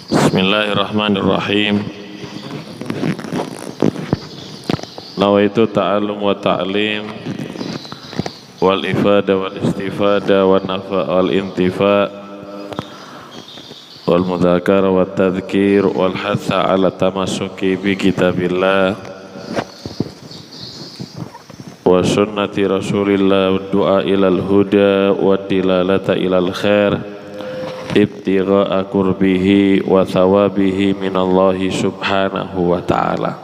Bismillahirrahmanirrahim. Nawaitu ta'allum wa ta'lim wal ifada wal istifada wal nafa wal intifa wal mudhakara wal tadhkir wal hatha ala tamassuki bi kitabillah wa sunnati rasulillah wa du'a ilal huda wa dilalata ilal khair ibtigha'a qurbihi wa thawabihi minallahi subhanahu wa ta'ala.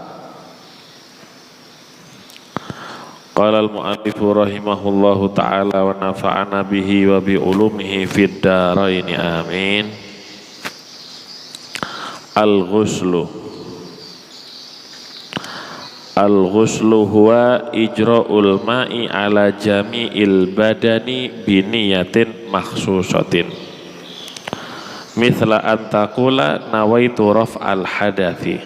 Qala al-mu'allifu rahimahullahu ta'ala wa nafa'ana bihi wa bi ulumihi fid dharaini amin. Al-ghuslu huwa ijra'ul ma'i ala jami'il badani biniyatin makhsusatin mithla antakula nawaitu raf'al hadathi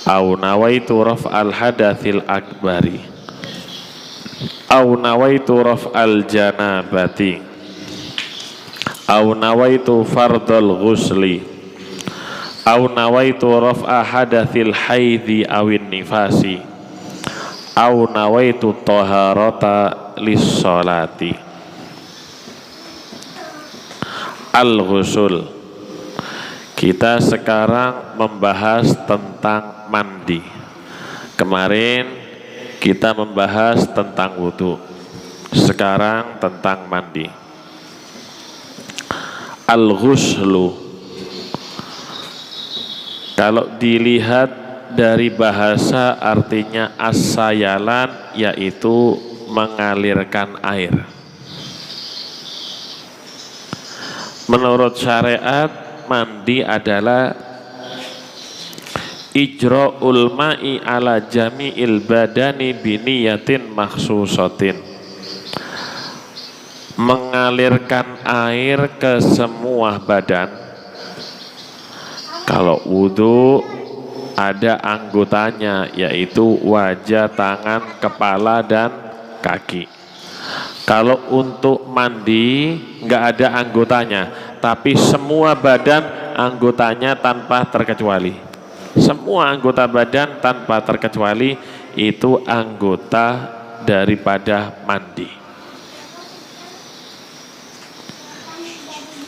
au nawaitu raf'al hadathil akbari au nawaitu raf'al janabati au nawaitu fardal ghusli au nawaitu raf'a hadathil haidhi awin nifasi au nawaitu taharata lis-sholati. Al-ghusul, kita sekarang membahas tentang mandi. Kemarin kita membahas tentang wudu, sekarang tentang mandi. Al-ghuslu, kalau dilihat dari bahasa artinya as-sayalan, yaitu mengalirkan air. Menurut syariat, mandi adalah ijra'ul ma'i ala jami'il badani biniyatin makhsusatin, mengalirkan air ke semua badan. Kalau wudu ada anggotanya, yaitu wajah, tangan, kepala, dan kaki. Kalau untuk mandi nggak ada anggotanya, tapi semua badan anggotanya tanpa terkecuali. Semua anggota badan tanpa terkecuali itu anggota daripada mandi.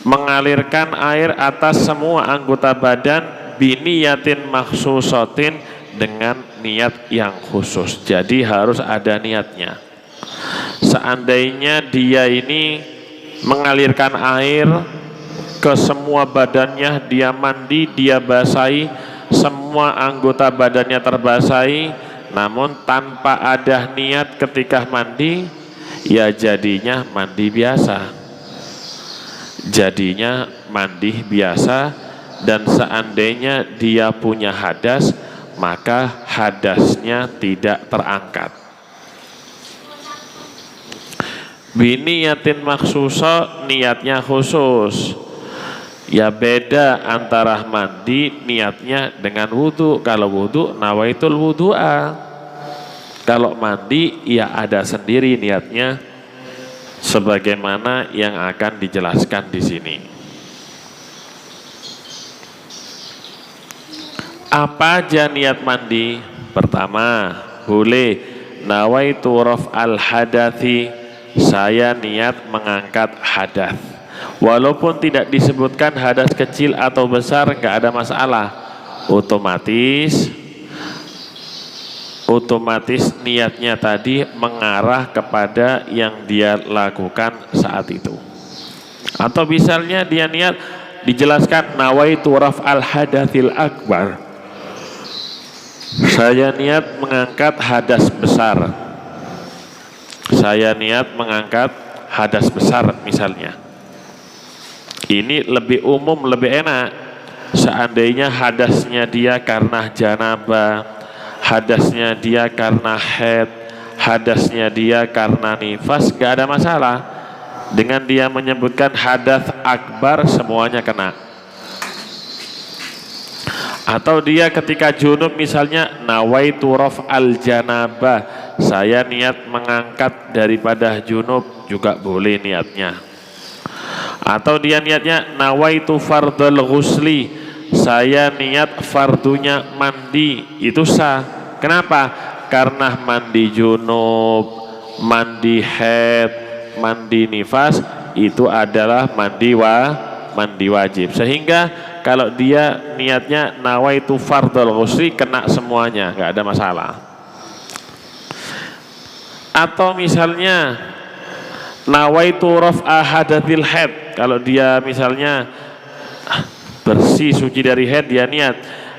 Mengalirkan air atas semua anggota badan biniyatin makhsusatin, dengan niat yang khusus. Jadi harus ada niatnya. Seandainya dia ini mengalirkan air ke semua badannya, dia mandi, dia basahi, semua anggota badannya terbasahi, namun tanpa ada niat ketika mandi, ya jadinya mandi biasa. Jadinya mandi biasa, dan seandainya dia punya hadas, maka hadasnya tidak terangkat. Biniyatin maksusa, niatnya khusus. Ya beda antara mandi niatnya dengan wudu. Kalau wudu nawaitul wudu'a, kalau mandi ya ada sendiri niatnya, sebagaimana yang akan dijelaskan di sini. Apa aja niat mandi? Pertama, boleh nawaitu raf'al hadathi, saya niat mengangkat hadas. Walaupun tidak disebutkan hadas kecil atau besar, nggak ada masalah. Otomatis niatnya tadi mengarah kepada yang dia lakukan saat itu. Atau misalnya dia niat, dijelaskan nawaitu raf'al hadathil akbar, saya niat mengangkat hadas besar. Saya niat mengangkat hadas besar misalnya. Ini lebih umum, lebih enak. Seandainya hadasnya dia karena janabah, hadasnya dia karena haid, hadasnya dia karena nifas, gak ada masalah. Dengan dia menyebutkan hadas akbar, semuanya kena. Atau dia ketika junub misalnya nawaitu raf'al janabah, saya niat mengangkat daripada junub, juga boleh niatnya. Atau dia niatnya nawaitu fardhal ghusli, saya niat fardunya mandi, itu sah. Kenapa? Karena mandi junub, mandi haid, mandi nifas itu adalah mandi wajib. Sehingga kalau dia niatnya nawaitu fardhal ghusli kena semuanya, nggak ada masalah. Atau misalnya nawaitu raf'a hadatsil haid, kalau dia misalnya bersih suci dari haid, dia niat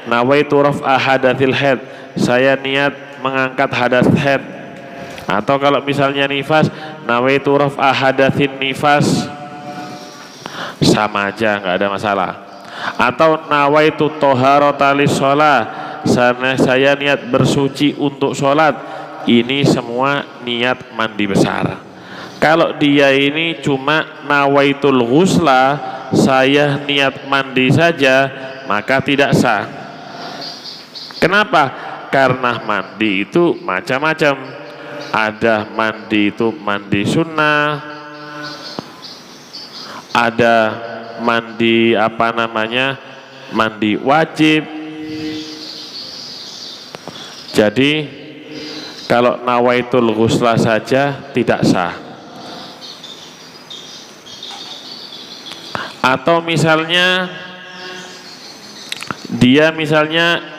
nawaitu raf'a hadatsil haid, saya niat mengangkat hadas haid. Atau kalau misalnya nifas nawaitu raf'a hadatsin nifas, sama aja, nggak ada masalah. Atau nawaitu toharota lis-shalah, saya niat bersuci untuk sholat, ini semua niat mandi besar. Kalau dia ini cuma nawaitul ghusla, saya niat mandi saja, maka tidak sah. Kenapa? Karena mandi itu macam-macam. Ada mandi itu mandi sunnah, ada mandi mandi wajib. Jadi kalau nawaitul ghusla saja tidak sah. Atau misalnya dia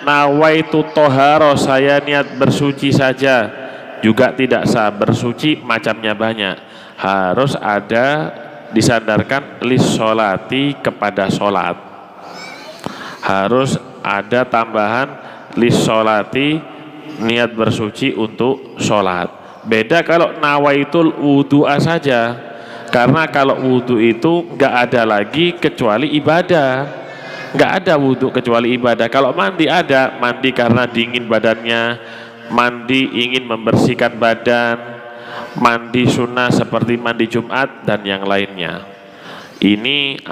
nawaitu toharo, saya niat bersuci saja, juga tidak sah. Bersuci macamnya banyak, harus ada disandarkan lis sholati, kepada sholat, harus ada tambahan lis sholati, niat bersuci untuk sholat. Beda kalau nawaitul wudu'a saja, karena kalau wudu itu nggak ada lagi kecuali ibadah, nggak ada wudu kecuali ibadah. Kalau mandi ada, mandi karena dingin badannya, mandi ingin membersihkan badan, mandi sunnah seperti mandi Jumat dan yang lainnya. Ini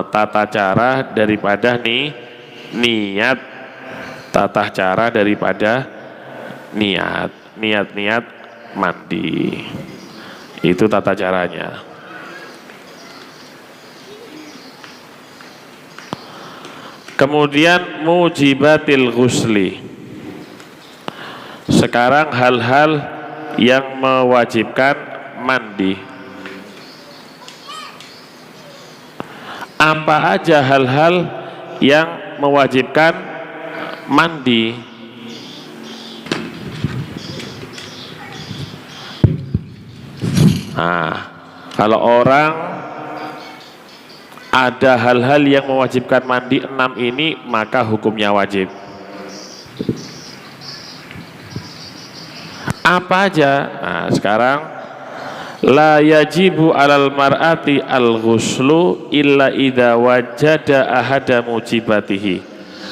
tata cara daripada niat, tata cara daripada niat mandi. Itu tata caranya. Kemudian mujibatil ghusli. Sekarang hal-hal yang mewajibkan mandi. Apa aja hal-hal yang mewajibkan mandi? Nah, kalau orang ada hal-hal yang mewajibkan mandi 6 ini, maka hukumnya wajib. Apa aja? Nah, sekarang la yajibu alal mar'ati al-ghuslu illa idza wajada ahada mujibatihi,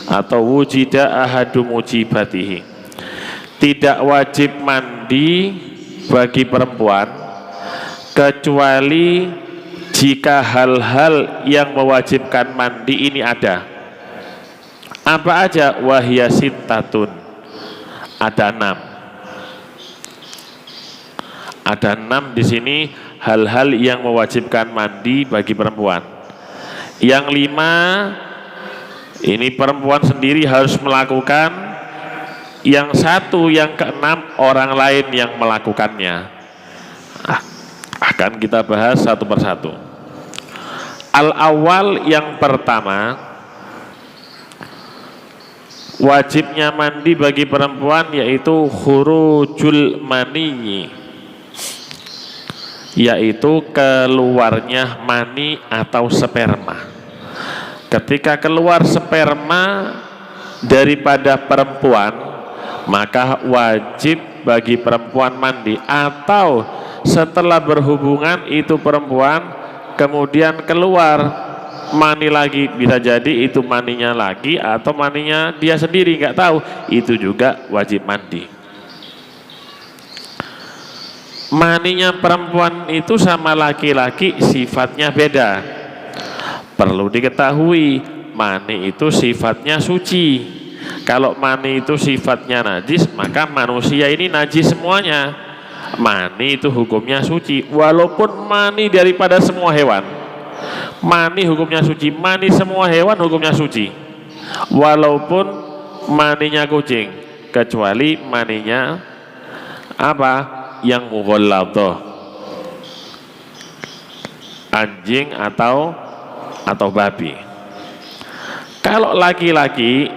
atau wujida ahadu mujibatihi. Tidak wajib mandi bagi perempuan kecuali jika hal-hal yang mewajibkan mandi ini ada. Apa aja? Wahya sittatun, ada 6. Ada 6 di sini hal-hal yang mewajibkan mandi bagi perempuan. Yang 5 ini perempuan sendiri harus melakukan. Yang 1, yang ke-6 orang lain yang melakukannya. Akan kita bahas satu persatu. Al-awwal, yang pertama, wajibnya mandi bagi perempuan yaitu khurujul maniyyi, yaitu keluarnya mani atau sperma. Ketika keluar sperma daripada perempuan, maka wajib bagi perempuan mandi. Atau setelah berhubungan itu perempuan kemudian keluar mani lagi, bisa jadi itu maninya lagi atau maninya dia sendiri, nggak tahu, itu juga wajib mandi. Maninya perempuan itu sama laki-laki sifatnya beda. Perlu diketahui, mani itu sifatnya suci. Kalau mani itu sifatnya najis, maka manusia ini najis semuanya. Mani itu hukumnya suci, walaupun mani daripada semua hewan. Mani hukumnya suci, mani semua hewan hukumnya suci, walaupun maninya kucing, kecuali maninya apa? Yang mughalladhah, anjing atau babi. Kalau laki-laki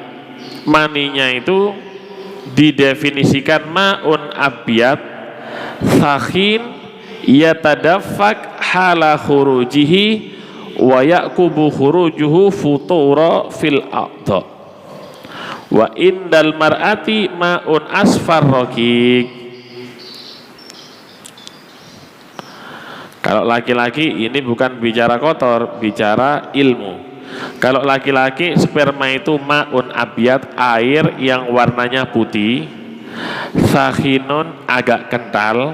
maninya itu didefinisikan ma'un abyad sakhin yatadaffak hala khurujihi wa yaqubu khurujuhu futura fil aqda wa indal mar'ati ma'un asfar raqiq. Kalau laki-laki ini bukan bicara kotor, bicara ilmu. Kalau laki-laki sperma itu ma'un abyad, air yang warnanya putih, sakhinun agak kental,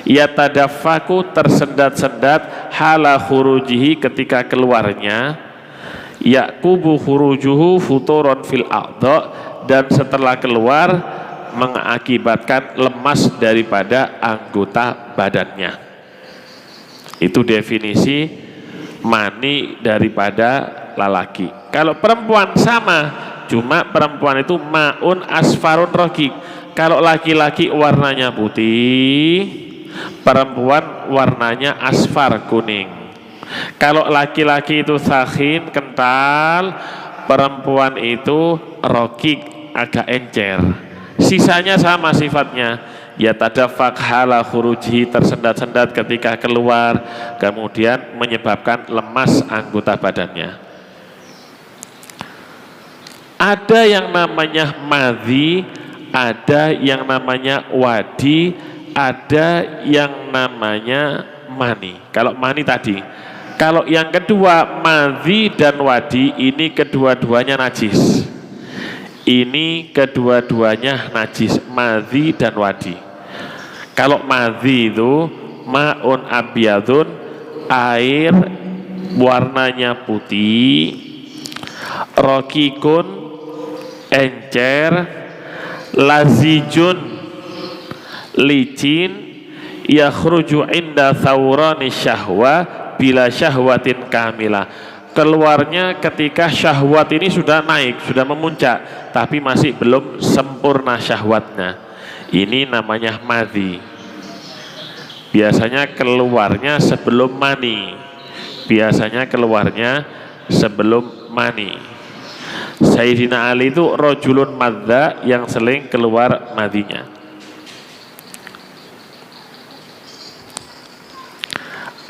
yatadaffaku tersendat-sendat, hala khurujihi ketika keluarnya, yaqubu khurujuhu futuron fil aqda, dan setelah keluar mengakibatkan lemas daripada anggota badannya. Itu definisi mani daripada lelaki. Kalau perempuan sama, cuma perempuan itu ma'un asfarun raqiq. Kalau laki-laki warnanya putih, perempuan warnanya asfar kuning. Kalau laki-laki itu sakhin kental, perempuan itu raqiq agak encer. Sisanya sama sifatnya. Ya tadafak hala khuruji, tersendat-sendat ketika keluar, kemudian menyebabkan lemas anggota badannya. Ada yang namanya madhi, ada yang namanya wadi, ada yang namanya mani. Kalau mani tadi, kalau yang kedua madhi dan wadi, ini kedua-duanya najis. Ini kedua-duanya najis, madhi dan wadi. Kalau madhi itu ma'un abyadun, air warnanya putih, rokikun encer, lazijun licin, yakhruju inda thawrani syahwa bila syahwatin kamilah. Keluarnya ketika syahwat ini sudah naik, sudah memuncak, tapi masih belum sempurna syahwatnya. Ini namanya madhi. Biasanya keluarnya sebelum mani. Biasanya keluarnya sebelum mani. Sayyidina Ali itu rojulun madza, yang sering keluar madhinya.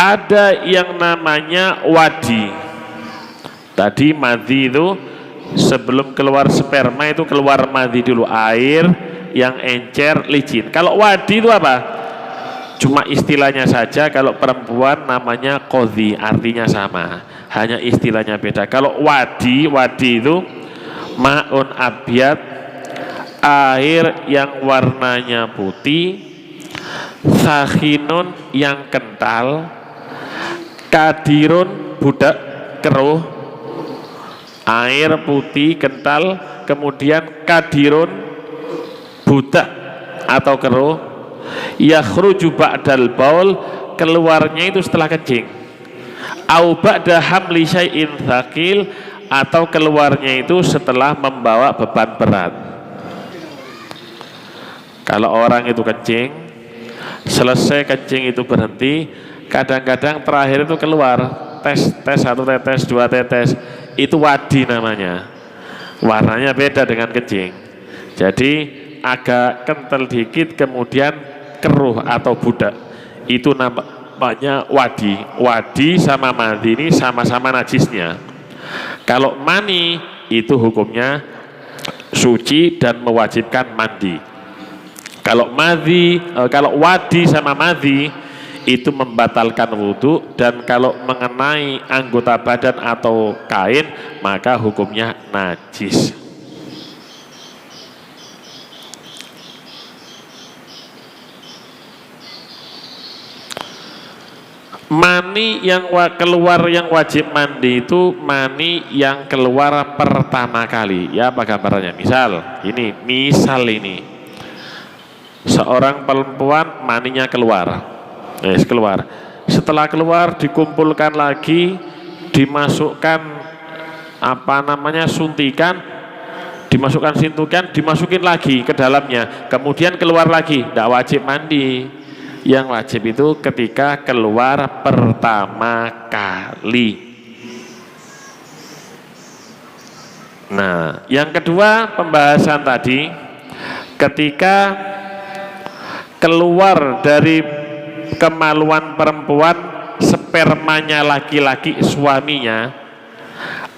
Ada yang namanya wadi. Tadi madhi itu sebelum keluar sperma itu keluar madhi dulu, air yang encer licin. Kalau wadi itu apa? Cuma istilahnya saja. Kalau perempuan namanya qadhi, artinya sama, hanya istilahnya beda. Kalau wadi itu ma'un abyad, air yang warnanya putih, sakhinun yang kental, kadirun budak keruh, air putih kental, kemudian kadirun budak atau keruh, yakhruju ba'dal baul, keluarnya itu setelah kencing, au ba'da hamli syai'in thaqil, atau keluarnya itu setelah membawa beban berat. Kalau orang itu kencing, selesai kencing itu berhenti, kadang-kadang terakhir itu keluar tes 1 tetes 2 tetes, itu wadi namanya. Warnanya beda dengan kencing, jadi agak kental dikit kemudian keruh atau budak, itu namanya wadi. Wadi sama madhi ini sama-sama najisnya. Kalau mani itu hukumnya suci dan mewajibkan mandi. Kalau wadi sama madhi itu membatalkan wudhu, dan kalau mengenai anggota badan atau kain maka hukumnya najis. Mani yang keluar yang wajib mandi itu mani yang keluar pertama kali. Ya, apa gambarannya? Misal ini Seorang perempuan maninya keluar. Keluar. Setelah keluar dikumpulkan lagi, dimasukkan suntikan, dimasukin lagi ke dalamnya, kemudian keluar lagi. Tidak wajib mandi. Yang wajib itu ketika keluar pertama kali. Nah, yang kedua pembahasan tadi, ketika keluar dari kemaluan perempuan spermanya laki-laki suaminya,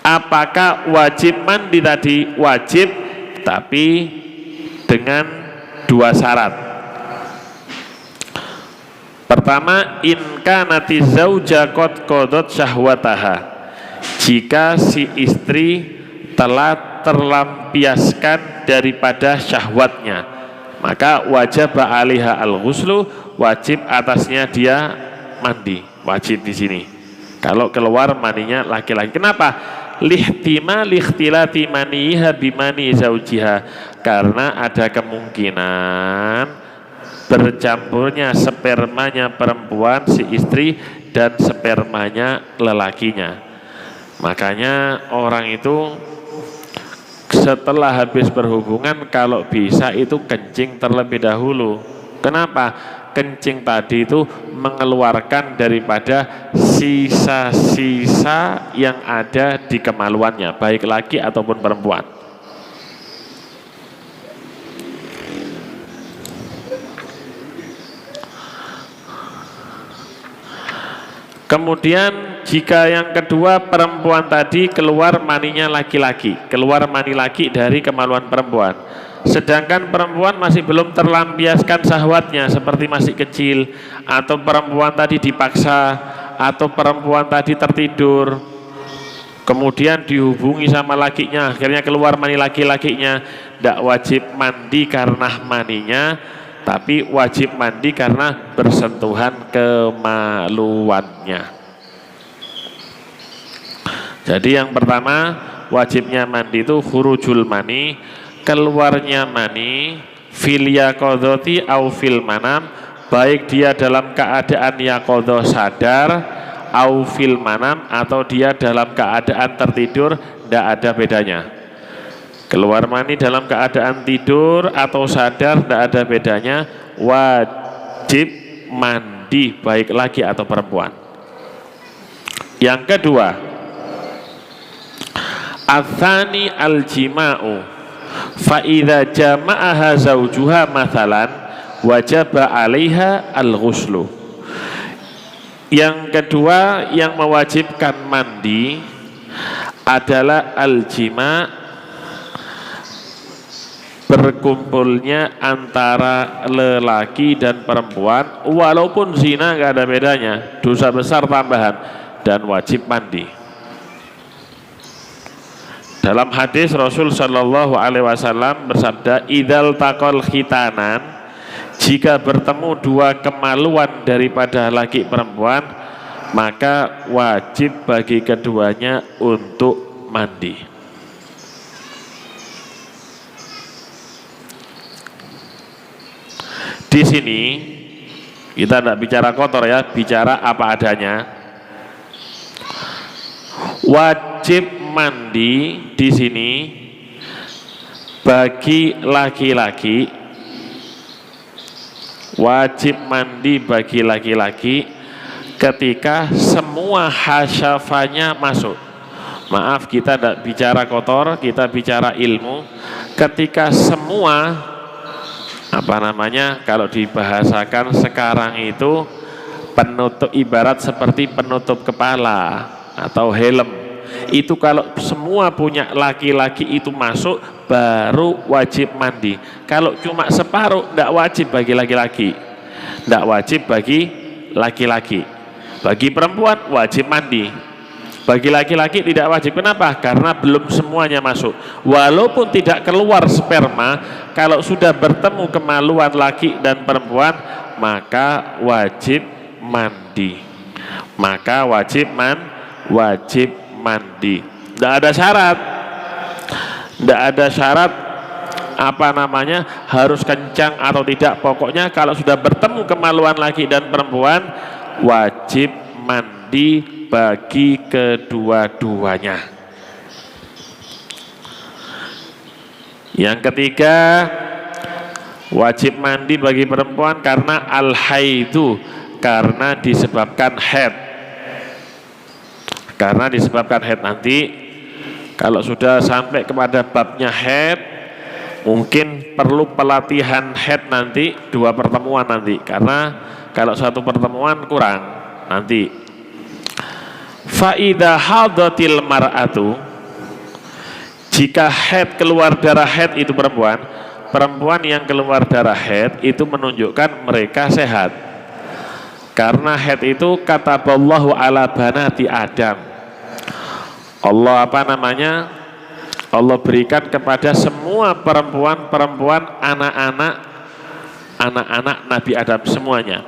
apakah wajib mandi tadi? Wajib, tapi dengan dua syarat. Pertama, in kanati zauja qad qadat syahwataha, jika si istri telah terlampiaskan daripada syahwatnya, maka wajib alaiha al-ghuslu, wajib atasnya dia mandi, wajib di sini. Kalau keluar maninya laki-laki. Kenapa? Likhtilati maniha bimani zaujiha, karena ada kemungkinan bercampurnya spermanya perempuan si istri dan spermanya lelakinya. Makanya orang itu setelah habis berhubungan kalau bisa itu kencing terlebih dahulu. Kenapa? Kencing tadi itu mengeluarkan daripada sisa-sisa yang ada di kemaluannya, baik laki ataupun perempuan. Kemudian jika yang kedua perempuan tadi keluar maninya laki-laki, keluar mani laki dari kemaluan perempuan, sedangkan perempuan masih belum terlampiaskan syahwatnya seperti masih kecil, atau perempuan tadi dipaksa, atau perempuan tadi tertidur, kemudian dihubungi sama lakinya, akhirnya keluar mani laki-lakinya, tidak wajib mandi karena maninya, tapi wajib mandi karena bersentuhan kemaluannya. Jadi yang pertama wajibnya mandi itu khurujul mani, keluarnya mani, fil yaqadhati au fil manam, baik dia dalam keadaan yaqadhah sadar, au fil manam, atau dia dalam keadaan tertidur, tidak ada bedanya. Keluar mani dalam keadaan tidur atau sadar tidak ada bedanya, wajib mandi baik laki atau perempuan. Yang kedua, atsani al-jima'u, fa idza jama'aha zaujuha mathalan wajaba 'alaiha al-ghuslu. Yang kedua yang mewajibkan mandi adalah al-jima', berkumpulnya antara lelaki dan perempuan, walaupun zina gak ada bedanya, dosa besar tambahan, dan wajib mandi. Dalam hadis Rasul Shallallahu Alaihi Wasallam bersabda, idzal taqal khitanan, jika bertemu dua kemaluan daripada laki perempuan, maka wajib bagi keduanya untuk mandi. Di sini kita tidak bicara kotor ya, bicara apa adanya. Wajib mandi di sini bagi laki-laki, wajib mandi bagi laki-laki ketika semua hasyafanya masuk. Maaf, kita tidak bicara kotor, kita bicara ilmu. Ketika semua kalau dibahasakan sekarang itu penutup, ibarat seperti penutup kepala atau helm, itu kalau semua punya laki-laki itu masuk baru wajib mandi. Kalau cuma separuh tidak wajib bagi laki-laki, tidak wajib bagi laki-laki. Bagi perempuan wajib mandi, bagi laki-laki tidak wajib. Kenapa? Karena belum semuanya masuk. Walaupun tidak keluar sperma, kalau sudah bertemu kemaluan laki dan perempuan, maka wajib mandi. Maka wajib mandi. Tidak ada syarat. Tidak ada syarat harus kencang atau tidak, pokoknya kalau sudah bertemu kemaluan laki dan perempuan wajib mandi bagi kedua-duanya. Yang ketiga, wajib mandi bagi perempuan karena al-haidu, karena disebabkan haid. Karena disebabkan haid. Nanti kalau sudah sampai kepada babnya haid, mungkin perlu pelatihan haid nanti 2 pertemuan nanti, karena kalau 1 pertemuan kurang nanti. Fa idza hadatil mar'atu, jika haid, keluar darah haid itu perempuan yang keluar darah haid itu menunjukkan mereka sehat. Karena haid itu kataballahu ala banati Adam. Allah Allah berikan kepada semua perempuan anak-anak Nabi Adam semuanya.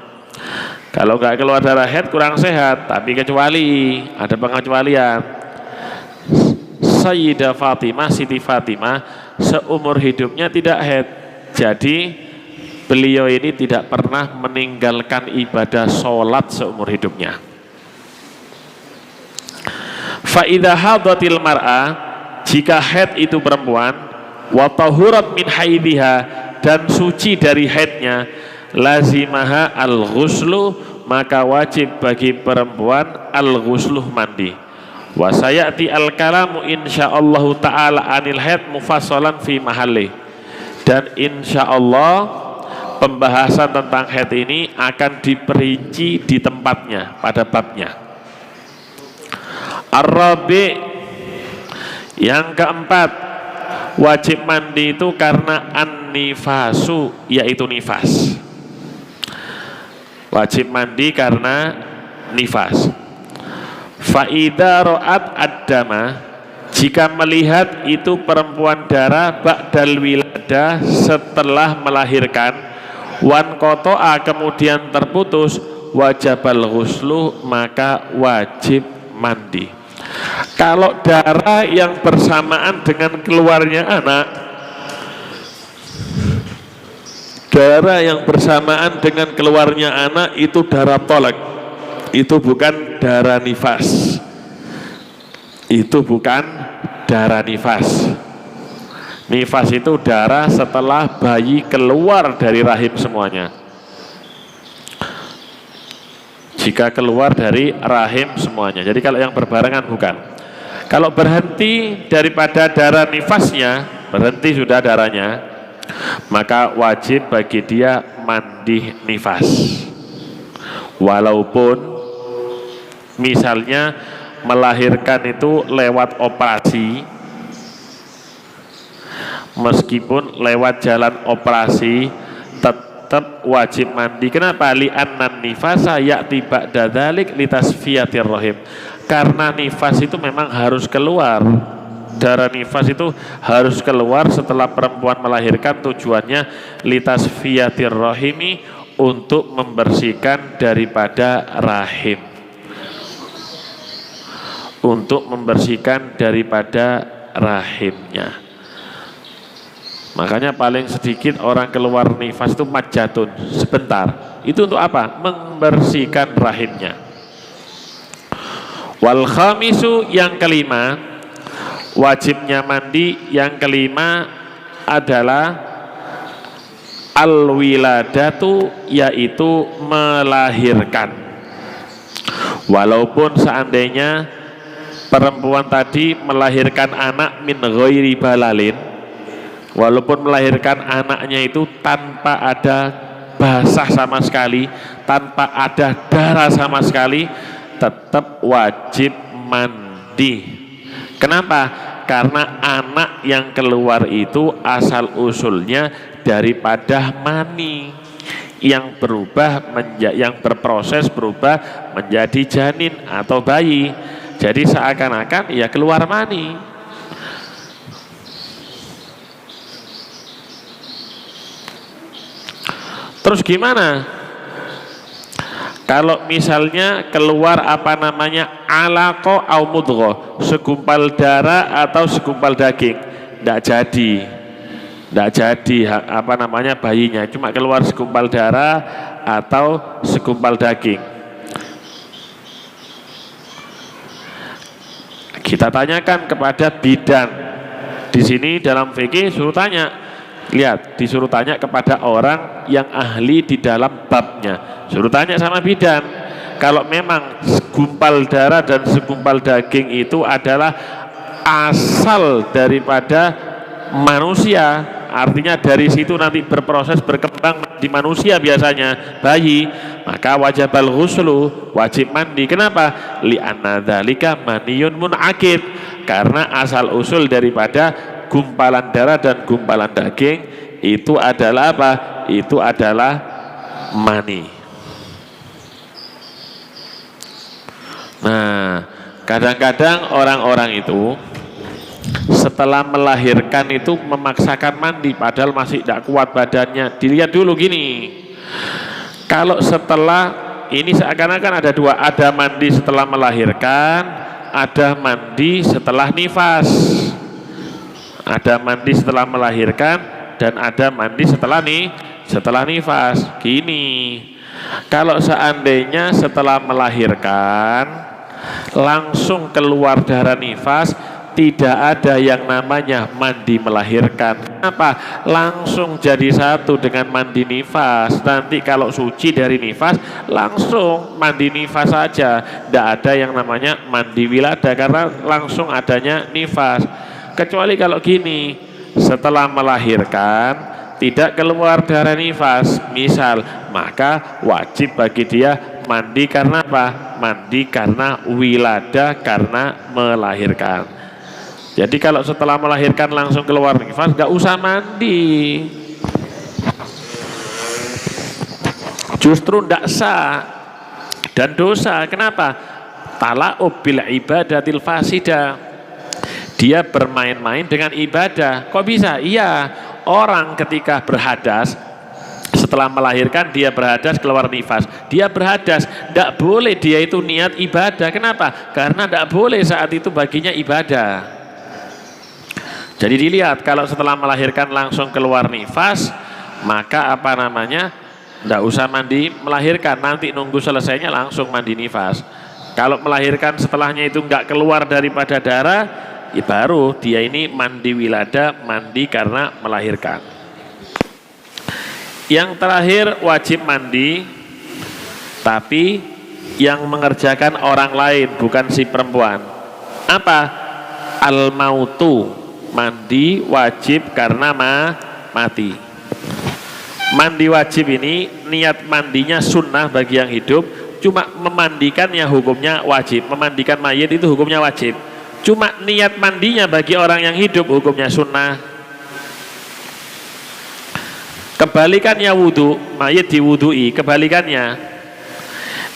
Kalau nggak keluar darah haid kurang sehat, tapi kecuali ada pengecualian. Sayyidah Fatimah, Siti Fatimah seumur hidupnya tidak haid. Jadi beliau ini tidak pernah meninggalkan ibadah sholat seumur hidupnya. Fa idza hadatil mar'a, jika haid itu perempuan, wa tahurat min haidhiha, dan suci dari haidnya, lazimaha al-ghuslu, maka wajib bagi perempuan al-ghuslu, mandi. Wa sayati al-kalamu insyaallah ta'ala anil haid mufassalan fi mahalli, dan insyaallah pembahasan tentang haid ini akan diperinci di tempatnya pada babnya. Ar-rabi', yang keempat, wajib mandi itu karena an-nifasu, yaitu nifas. Wajib mandi karena nifas. Fa'idha ro'at ad-dama, jika melihat itu perempuan darah ba'dal wiladah, setelah melahirkan, wan koto'a, kemudian terputus, wajabal ghuslu, maka wajib mandi. Kalau darah yang bersamaan dengan keluarnya anak, darah yang bersamaan dengan keluarnya anak itu darah tolak, itu bukan darah nifas. Itu bukan darah nifas. Nifas itu darah setelah bayi keluar dari rahim semuanya. Jika keluar dari rahim semuanya. Jadi kalau yang berbarengan bukan. Kalau berhenti daripada darah nifasnya, berhenti sudah darahnya, maka wajib bagi dia mandi nifas. Walaupun misalnya melahirkan itu lewat operasi, meskipun lewat jalan operasi tetap wajib mandi. Kenapa? Li'annan nifasa ya'ti ba'da dzalik litasfiyatir rahim. Karena nifas itu memang harus keluar. Darah nifas itu harus keluar setelah perempuan melahirkan, tujuannya litasfiyatir rahimi, untuk membersihkan daripada rahim. Untuk membersihkan daripada rahimnya. Makanya paling sedikit orang keluar nifas itu majatun, sebentar. Itu untuk apa? Membersihkan rahimnya. Wal khamisu, yang kelima, wajibnya mandi yang kelima adalah al-wiladatu, yaitu melahirkan. Walaupun seandainya perempuan tadi melahirkan anak min ghairi balalin, walaupun melahirkan anaknya itu tanpa ada basah sama sekali, tanpa ada darah sama sekali, tetap wajib mandi. Kenapa? Karena anak yang keluar itu asal usulnya daripada mani yang yang berproses berubah menjadi janin atau bayi. Jadi seakan-akan ya keluar mani. Terus gimana? Kalau misalnya keluar alaqah au mudghah, segumpal darah atau segumpal daging, tidak jadi. Tidak jadi bayinya, cuma keluar segumpal darah atau segumpal daging. Kita tanyakan kepada bidan. Di sini dalam fikih suruh tanya, lihat, disuruh tanya kepada orang yang ahli di dalam babnya. Suruh tanya sama bidan. Kalau memang segumpal darah dan segumpal daging itu adalah asal daripada manusia, artinya dari situ nanti berproses berkembang di manusia biasanya bayi, maka wajibal ghuslu, wajib mandi. Kenapa? Li'anna dzalika maniyun munakid, karena asal usul daripada gumpalan darah dan gumpalan daging itu adalah apa? Itu adalah mani. Nah, kadang-kadang orang-orang itu setelah melahirkan itu memaksakan mandi padahal masih tidak kuat badannya. Dilihat dulu gini, kalau setelah ini seakan-akan ada dua, ada mandi setelah melahirkan, ada mandi setelah nifas. Ada mandi setelah melahirkan dan ada mandi setelah nifas. Gini, kalau seandainya setelah melahirkan langsung keluar darah nifas, tidak ada yang namanya mandi melahirkan. Kenapa? Langsung jadi satu dengan mandi nifas. Nanti kalau suci dari nifas langsung mandi nifas saja, tidak ada yang namanya mandi wilada karena langsung adanya nifas. Kecuali kalau gini, setelah melahirkan tidak keluar darah nifas misal, maka wajib bagi dia mandi karena apa? Mandi karena wilada, karena melahirkan. Jadi kalau setelah melahirkan langsung keluar nifas, nggak usah mandi, justru ndak sah dan dosa. Kenapa? Tala'ub bil ibadatil fasidah, dia bermain-main dengan ibadah. Kok bisa? Iya, orang ketika berhadas setelah melahirkan dia berhadas keluar nifas, dia berhadas, tidak boleh dia itu niat ibadah. Kenapa? Karena tidak boleh saat itu baginya ibadah. Jadi dilihat, kalau setelah melahirkan langsung keluar nifas, maka tidak usah mandi melahirkan, nanti nunggu selesainya langsung mandi nifas. Kalau melahirkan setelahnya itu nggak keluar daripada darah, ya baru dia ini mandi wilada, mandi karena melahirkan. Yang terakhir wajib mandi, tapi yang mengerjakan orang lain, bukan si perempuan. Apa? Al-mautu, mandi wajib karena mati. Mandi wajib ini niat mandinya sunnah bagi yang hidup, cuma memandikannya hukumnya wajib. Memandikan mayit itu hukumnya wajib, cuma niat mandinya bagi orang yang hidup hukumnya sunnah. Kebalikannya wudhu, mayit diwudhui, kebalikannya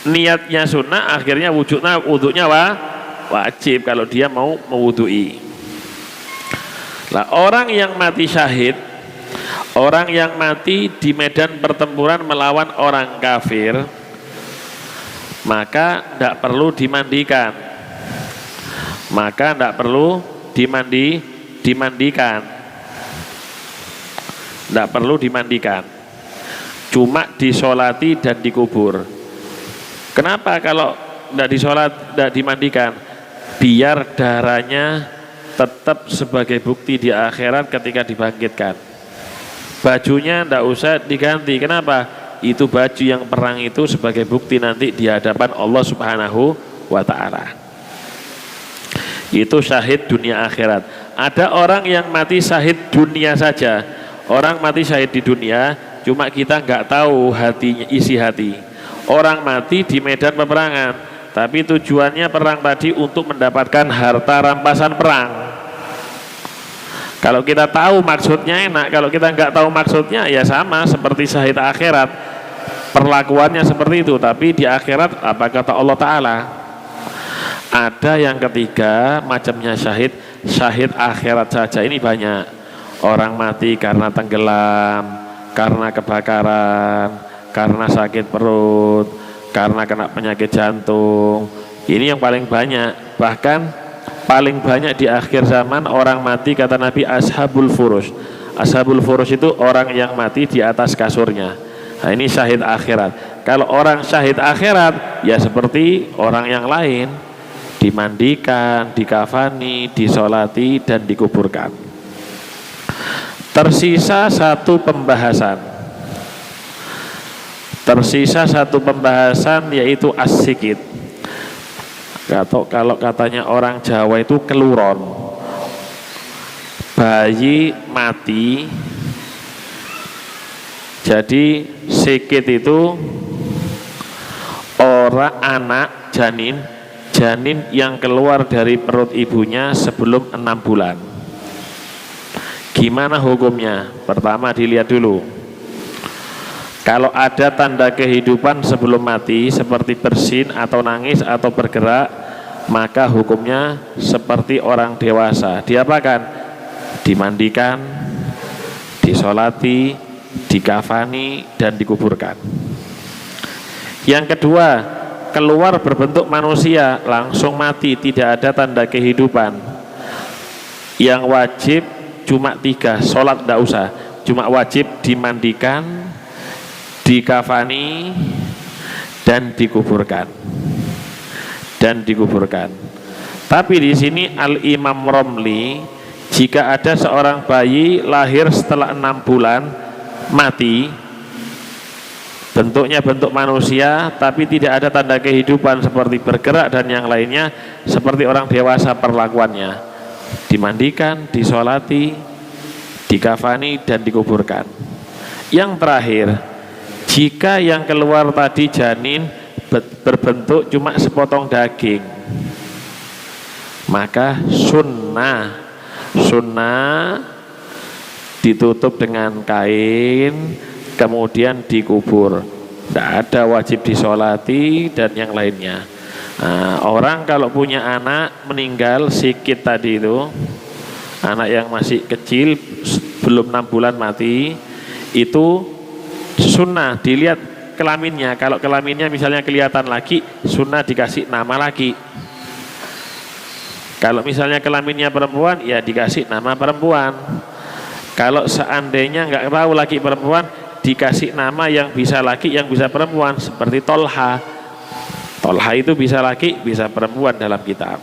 niatnya sunnah, akhirnya wudhunya wajib kalau dia mau mewudhui. Lah, orang yang mati syahid, orang yang mati di medan pertempuran melawan orang kafir, maka tidak perlu dimandikan. Maka tidak perlu dimandikan. Tidak perlu dimandikan, cuma disolati dan dikubur. Kenapa kalau tidak disolat, tidak dimandikan? Biar darahnya tetap sebagai bukti di akhirat ketika dibangkitkan. Bajunya tidak usah diganti. Kenapa? Itu baju yang perang itu sebagai bukti nanti di hadapan Allah Subhanahu wa ta'ala. Itu syahid dunia akhirat. Ada orang yang mati syahid dunia saja. Orang mati syahid di dunia, cuma kita nggak tahu hatinya, isi hati. Orang mati di medan peperangan, tapi tujuannya perang tadi untuk mendapatkan harta rampasan perang. Kalau kita tahu maksudnya enak, kalau kita nggak tahu maksudnya ya sama seperti syahid akhirat. Perlakuannya seperti itu, tapi di akhirat apa kata Allah Ta'ala? Ada yang ketiga macamnya syahid, syahid akhirat saja ini banyak. Orang mati karena tenggelam, karena kebakaran, karena sakit perut, karena kena penyakit jantung. Ini yang paling banyak. Bahkan paling banyak di akhir zaman orang mati, kata Nabi, ashabul furus, Ashabul furus itu orang yang mati di atas kasurnya. Nah, ini syahid akhirat. Kalau orang syahid akhirat ya seperti orang yang lain, dimandikan, dikafani, disolati, dan dikuburkan. Tersisa satu pembahasan yaitu as-sikit. Atau kalau katanya orang Jawa itu keluron. Bayi mati, jadi sikit itu orang anak janin yang keluar dari perut ibunya sebelum 6 bulan. Gimana hukumnya? Pertama dilihat dulu. Kalau ada tanda kehidupan sebelum mati seperti bersin atau nangis atau bergerak, maka hukumnya seperti orang dewasa. Diapakan? Dimandikan, disolati, dikafani, dan dikuburkan. Yang kedua, keluar berbentuk manusia, langsung mati, tidak ada tanda kehidupan. Yang wajib cuma 3, sholat tidak usah, cuma wajib dimandikan, dikafani, dan dikuburkan. Tapi di sini Al-Imam Romli, jika ada seorang bayi lahir setelah 6 bulan mati, bentuknya bentuk manusia tapi tidak ada tanda kehidupan seperti bergerak dan yang lainnya, seperti orang dewasa perlakuannya, dimandikan, disolati, dikafani, dan dikuburkan. Yang terakhir, jika yang keluar tadi janin berbentuk cuma sepotong daging, maka sunnah ditutup dengan kain, kemudian dikubur. Tidak ada wajib disolati dan yang lainnya. Nah, orang kalau punya anak meninggal sikit tadi itu, anak yang masih kecil belum 6 bulan mati, itu sunnah dilihat kelaminnya. Kalau kelaminnya misalnya kelihatan laki, sunnah dikasih nama laki. Kalau misalnya kelaminnya perempuan, ya dikasih nama perempuan. Kalau seandainya nggak tahu laki perempuan, dikasih nama yang bisa laki, yang bisa perempuan, seperti Tolha. Tolha itu bisa laki, bisa perempuan dalam kitab.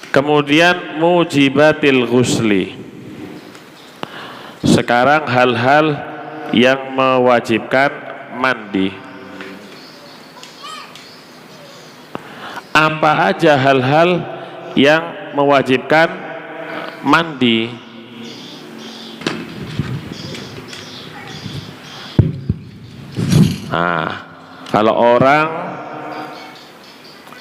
Kemudian mujibatil ghusli. Sekarang hal-hal yang mewajibkan mandi. Apa aja hal-hal yang mewajibkan mandi? Nah, kalau orang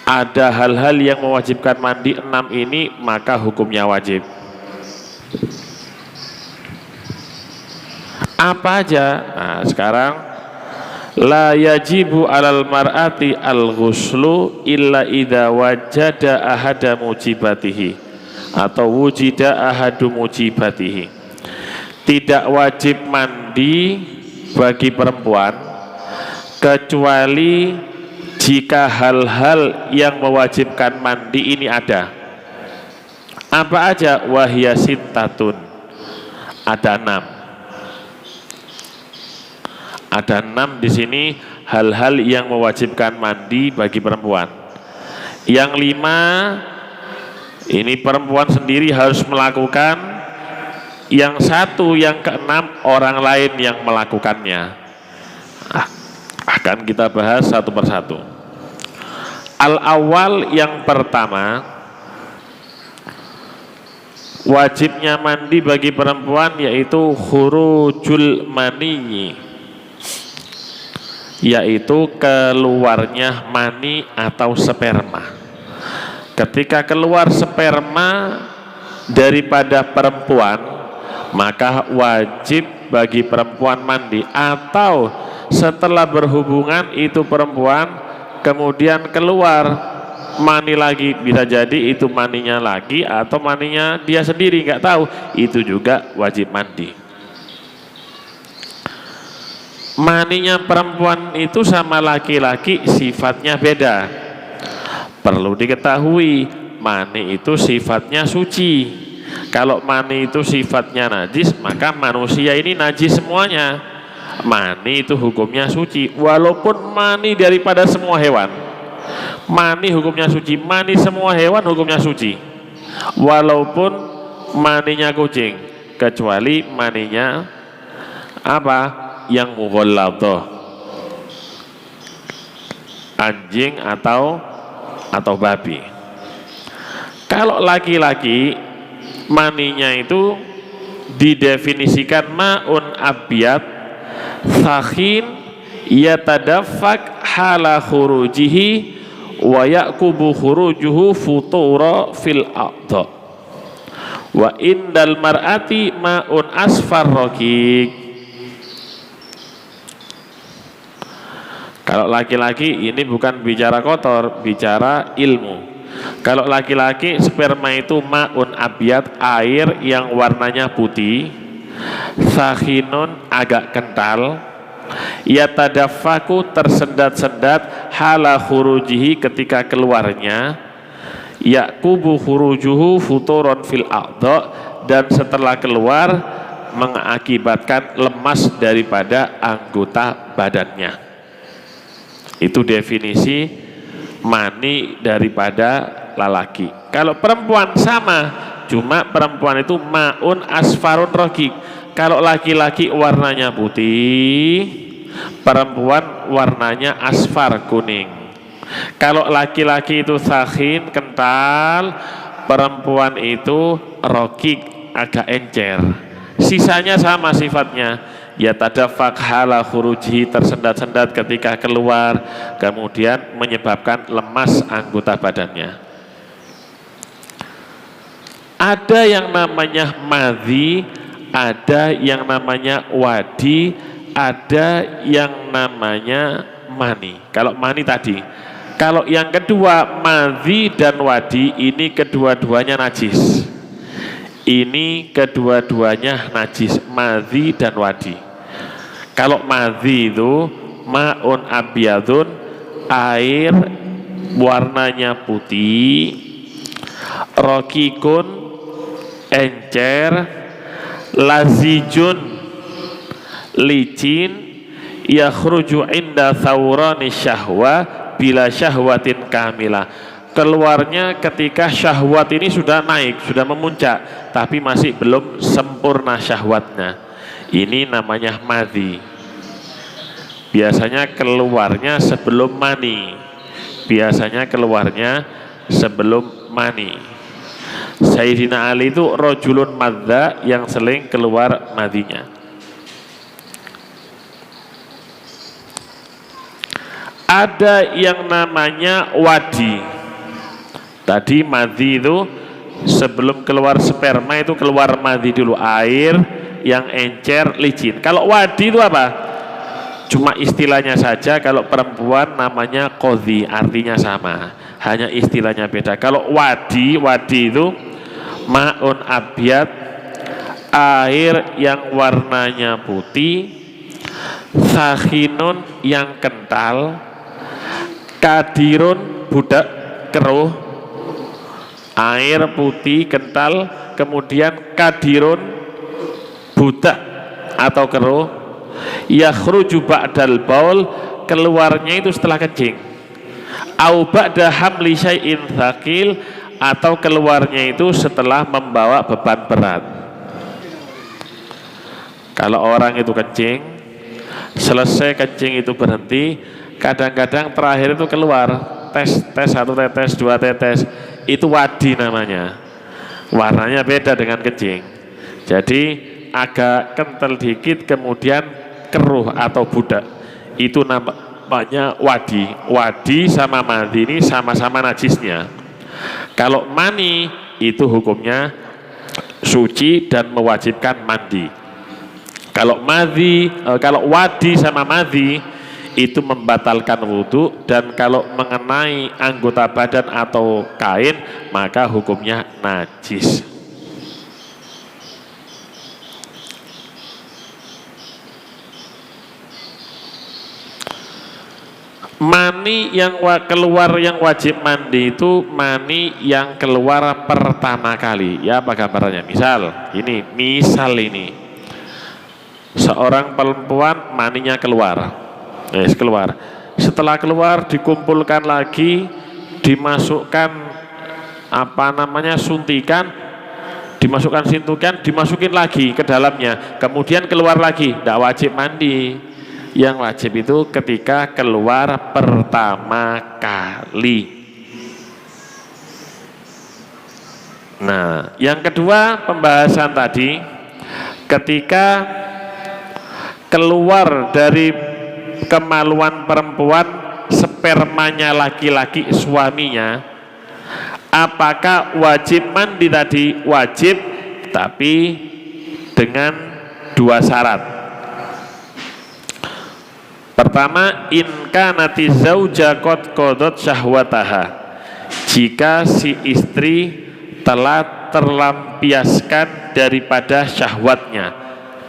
ada hal-hal yang mewajibkan mandi 6 ini, maka hukumnya wajib. Apa aja? Nah, sekarang la yajibu alal mar'ati al-ghuslu illa idza wajada ahada mujibatihi atau wujida ahadu mujibatihi. Tidak wajib mandi bagi perempuan kecuali jika hal-hal yang mewajibkan mandi ini ada. Apa aja? Wahya sittatun. Ada 6. Ada 6 di sini hal-hal yang mewajibkan mandi bagi perempuan. Yang 5 ini perempuan sendiri harus melakukan. Yang 1, yang ke-6 orang lain yang melakukannya. Akan kita bahas satu persatu. Al-awwal, yang pertama, wajibnya mandi bagi perempuan yaitu khurujul maniyyi, yaitu keluarnya mani atau sperma. Ketika keluar sperma daripada perempuan, maka wajib bagi perempuan mandi. Atau setelah berhubungan itu perempuan kemudian keluar mani lagi, bisa jadi itu maninya lagi atau maninya dia sendiri, nggak tahu, itu juga wajib mandi. Maninya perempuan itu sama laki-laki sifatnya beda. Perlu diketahui, mani itu sifatnya suci. Kalau mani itu sifatnya najis, maka manusia ini najis semuanya. Mani itu hukumnya suci, walaupun mani daripada semua hewan. Mani hukumnya suci, mani semua hewan hukumnya suci. Walaupun maninya kucing, kecuali maninya apa? Yang mughalladhah, anjing atau babi. Kalau laki-laki maninya itu didefinisikan ma'un abyad sakhin yatadaffak hala khurujihi wa yaqubu khurujuhu futura fil a'dha. Wa indal mar'ati ma'un asfar raqiq. Kalau laki-laki ini bukan bicara kotor, bicara ilmu. Kalau laki-laki sperma itu ma'un abyad, air yang warnanya putih, sakhinun agak kental, yatadaffaku tersendat-sendat, hala khurujihi ketika keluarnya, yaqubu khurujuhu futuron fil a'dha, dan setelah keluar mengakibatkan lemas daripada anggota badannya. Itu definisi mani daripada lelaki. Kalau perempuan sama, cuma perempuan itu ma'un asfarun raqiq. Kalau laki-laki warnanya putih, perempuan warnanya asfar kuning. Kalau laki-laki itu sakhin kental, perempuan itu raqiq agak encer. Sisanya sama sifatnya. Ya tadafak hala khuruji, tersendat-sendat ketika keluar, kemudian menyebabkan lemas anggota badannya. Ada yang namanya madhi, ada yang namanya wadi, ada yang namanya mani. Kalau mani tadi, kalau yang kedua madhi dan wadi, ini kedua-duanya najis. Ini kedua-duanya najis, madhi dan wadi. Kalau madhi itu ma'un abyadun, air warnanya putih, rokikun encer, lazijun licin, yakhruju inda thawrani syahwa bila syahwatin kamilah. Keluarnya ketika syahwat ini sudah naik, sudah memuncak, tapi masih belum sempurna syahwatnya. Ini namanya madhi. Biasanya keluarnya sebelum mani. Biasanya keluarnya sebelum mani. Sayyidina Ali itu rojulun madza, yang sering keluar madhinya. Ada yang namanya wadi. Tadi madhi itu sebelum keluar sperma itu keluar madhi dulu, air yang encer, licin. Kalau wadi itu apa? Cuma istilahnya saja. Kalau perempuan namanya qadhi, artinya sama, hanya istilahnya beda. Kalau wadi itu ma'un abyad, air yang warnanya putih, sakhinun yang kental, kadirun budak keruh, air putih kental, kemudian kadirun budak atau keruh, yakhruju ba'dal baul, keluarnya itu setelah kencing, au ba'da hamli syai'in thaqil, atau keluarnya itu setelah membawa beban berat. Kalau orang itu kencing, selesai kencing itu berhenti, kadang-kadang terakhir itu keluar tes 1 tetes 2 tetes, itu wadi namanya. Warnanya beda dengan kencing, jadi agak kental dikit kemudian keruh atau budak, itu namanya wadi. Wadi sama madi ini sama-sama najisnya. Kalau mani itu hukumnya suci dan mewajibkan mandi. Kalau wadi sama madi itu membatalkan wudhu, dan kalau mengenai anggota badan atau kain maka hukumnya najis. Mani yang keluar yang wajib mandi itu mani yang keluar pertama kali. Ya, apa gambarannya? Misal ini seorang perempuan maninya keluar. Keluar. Setelah keluar dikumpulkan lagi, dimasukkan suntikan, dimasukin lagi ke dalamnya, kemudian keluar lagi. Tidak wajib mandi. Yang wajib itu ketika keluar pertama kali. Nah, yang kedua pembahasan tadi, ketika keluar dari kemaluan perempuan spermanya laki-laki suaminya, apakah wajib mandi tadi? Wajib, tapi dengan 2 syarat. Pertama, in kanati zauja qad qadat syahwataha, jika si istri telah terlampiaskan daripada syahwatnya,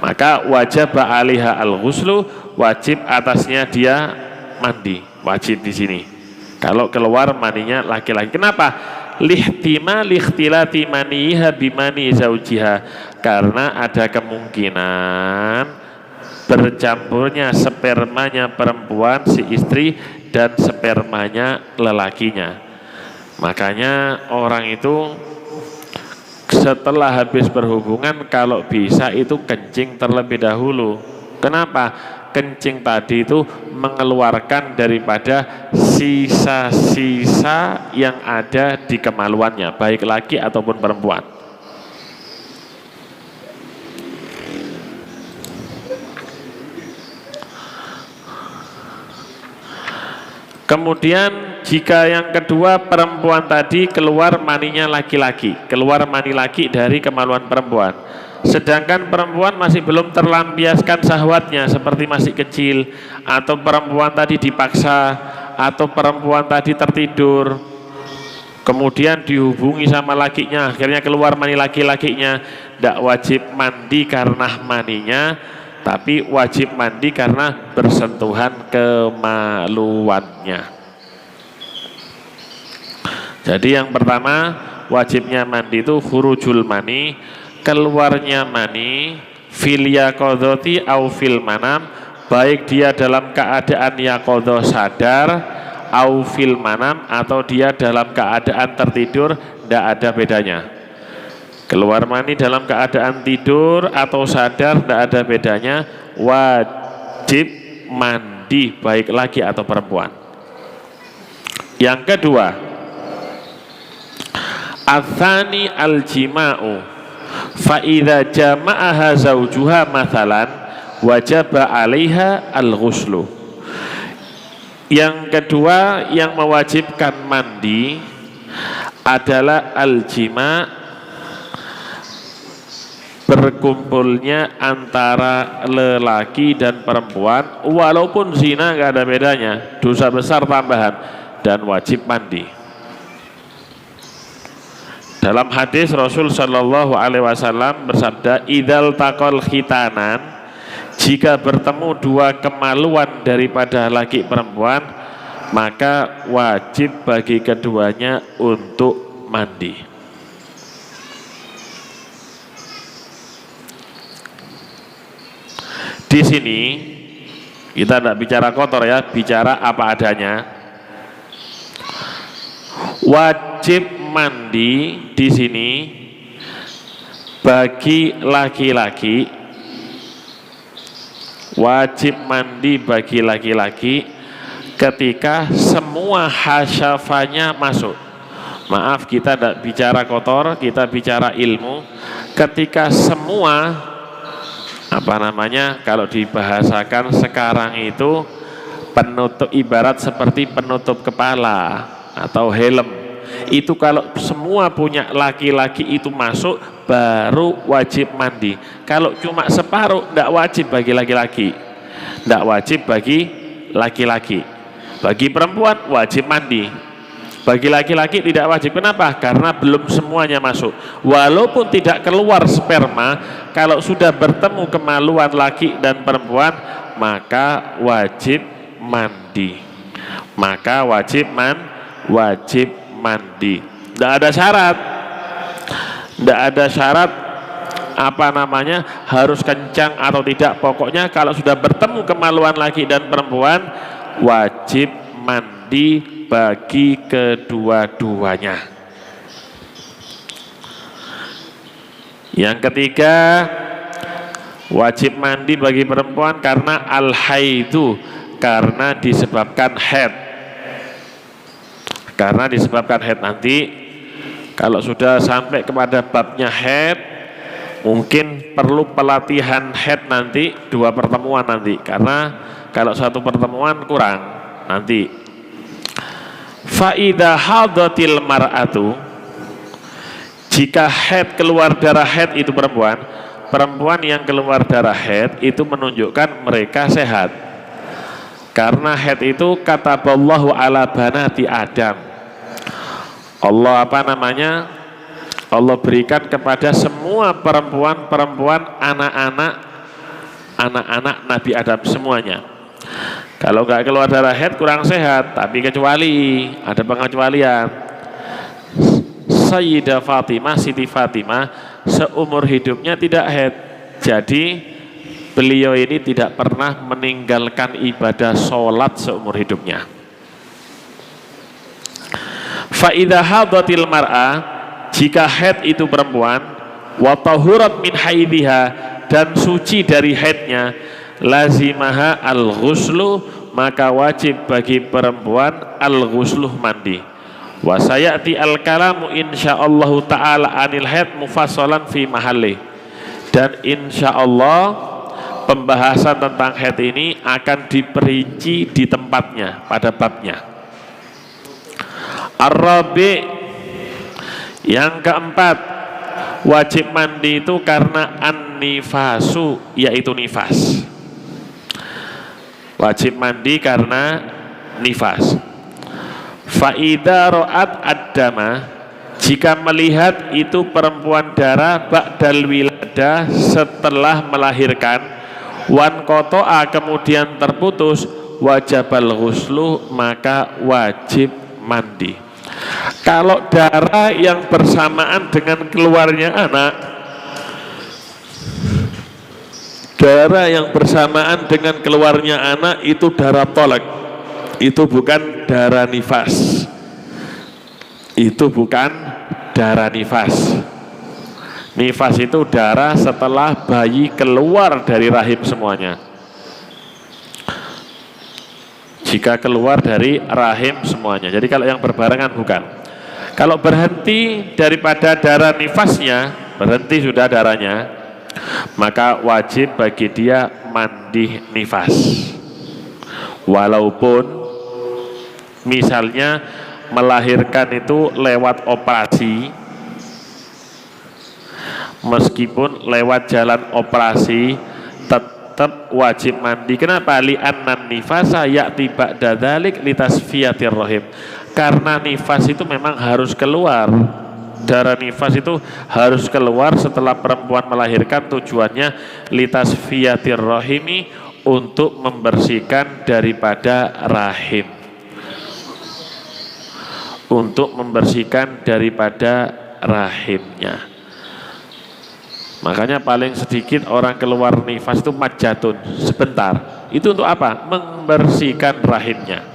maka wajib alaiha al-ghuslu, wajib atasnya dia mandi, wajib di sini. Kalau keluar maninya laki-laki. Kenapa? Likhtilati maniha bimani zaujiha, karena ada kemungkinan bercampurnya spermanya perempuan si istri dan spermanya lelakinya. Makanya orang itu setelah habis berhubungan kalau bisa itu kencing terlebih dahulu. Kenapa? Kencing tadi itu mengeluarkan daripada sisa-sisa yang ada di kemaluannya, baik laki ataupun perempuan. Kemudian jika yang kedua perempuan tadi keluar maninya laki-laki, keluar mani laki dari kemaluan perempuan, sedangkan perempuan masih belum terlampiaskan syahwatnya seperti masih kecil, atau perempuan tadi dipaksa, atau perempuan tadi tertidur, kemudian dihubungi sama lakinya, akhirnya keluar mani laki-lakinya, tidak wajib mandi karena maninya, tapi wajib mandi karena bersentuhan kemaluannya. Jadi yang pertama wajibnya mandi itu khurujul mani, keluarnya mani, fil yaqadhati au fil manam, baik dia dalam keadaan yaqadhah sadar, au fil manam, atau dia dalam keadaan tertidur, tidak ada bedanya. Keluar mani dalam keadaan tidur atau sadar tidak ada bedanya, wajib mandi baik laki atau perempuan. Yang kedua, atsani al-jima'u, fa idza jama'aha zaujuha mathalan wajaba 'alaiha al-ghuslu. Yang kedua yang mewajibkan mandi adalah al-jima', berkumpulnya antara lelaki dan perempuan, walaupun zina nggak ada bedanya, dosa besar tambahan, dan wajib mandi. Dalam hadis Rasul Shallallahu Alaihi Wasallam bersabda, "Idzal taqal khitanan," jika bertemu dua kemaluan daripada laki perempuan, maka wajib bagi keduanya untuk mandi. Di sini kita tidak bicara kotor ya, bicara apa adanya. Wajib mandi di sini bagi laki-laki, wajib mandi bagi laki-laki ketika semua hasyafanya masuk. Maaf, kita tidak bicara kotor, kita bicara ilmu. Ketika semua kalau dibahasakan sekarang itu penutup, ibarat seperti penutup kepala atau helm. Itu kalau semua punya laki-laki itu masuk, baru wajib mandi. Kalau cuma separuh, tidak wajib bagi laki-laki, tidak wajib bagi laki-laki. Bagi perempuan wajib mandi, bagi laki-laki tidak wajib. Kenapa? Karena belum semuanya masuk. Walaupun tidak keluar sperma, kalau sudah bertemu kemaluan laki dan perempuan, maka wajib mandi. Maka wajib mandi. Tidak ada syarat. Tidak ada syarat harus kencang atau tidak. Pokoknya kalau sudah bertemu kemaluan laki dan perempuan, wajib mandi bagi kedua-duanya. Yang ketiga, wajib mandi bagi perempuan karena al-haidu, karena disebabkan haid. Karena disebabkan haid. Nanti kalau sudah sampai kepada babnya haid, mungkin perlu pelatihan haid nanti 2 pertemuan nanti, karena kalau 1 pertemuan kurang nanti. Faidah hadatil mar'atu, jika haid, keluar darah haid itu perempuan yang keluar darah haid itu menunjukkan mereka sehat. Karena haid itu kataballahu ala banati Adam, Allah Allah berikan kepada semua perempuan anak-anak Nabi Adam semuanya. Kalau nggak keluar darah haid kurang sehat, tapi kecuali ada pengecualian. Sayyidah Fatimah, Siti Fatimah seumur hidupnya tidak haid, jadi beliau ini tidak pernah meninggalkan ibadah sholat seumur hidupnya. Faidah hadatil mar'ah, jika haid itu perempuan, wa tahurat min haidhiha, dan suci dari haidnya, lazimaha al-ghuslu, maka wajib bagi perempuan al-ghusluh, mandi. Wa sayati al-kalamu insyaallah ta'ala anil haid mufassalan fi mahalli, dan insyaallah pembahasan tentang haid ini akan diperinci di tempatnya pada babnya. Ar-rabi', yang keempat, wajib mandi itu karena an-nifasu, yaitu nifas. Wajib mandi karena nifas. Fa'idha ro'at ad-dama, jika melihat itu perempuan darah ba'dal wiladah, setelah melahirkan, wan koto'a, kemudian terputus, wajabal ghuslu, maka wajib mandi. Kalau darah yang bersamaan dengan keluarnya anak, darah yang bersamaan dengan keluarnya anak itu darah tolak, itu bukan darah nifas. Itu bukan darah nifas. Nifas itu darah setelah bayi keluar dari rahim semuanya. Jika keluar dari rahim semuanya. Jadi kalau yang berbarengan bukan. Kalau berhenti daripada darah nifasnya, berhenti sudah darahnya, maka wajib bagi dia mandi nifas. Walaupun misalnya melahirkan itu lewat operasi, meskipun lewat jalan operasi tetap wajib mandi. Kenapa? Li'annan nifasa ya'ti ba'da dzalik litasfiyatir rahim. Karena nifas itu memang harus keluar. Darah nifas itu harus keluar setelah perempuan melahirkan, tujuannya litasfiyatir rahimi, untuk membersihkan daripada rahim. Untuk membersihkan daripada rahimnya. Makanya paling sedikit orang keluar nifas itu majatun, sebentar. Itu untuk apa? Membersihkan rahimnya.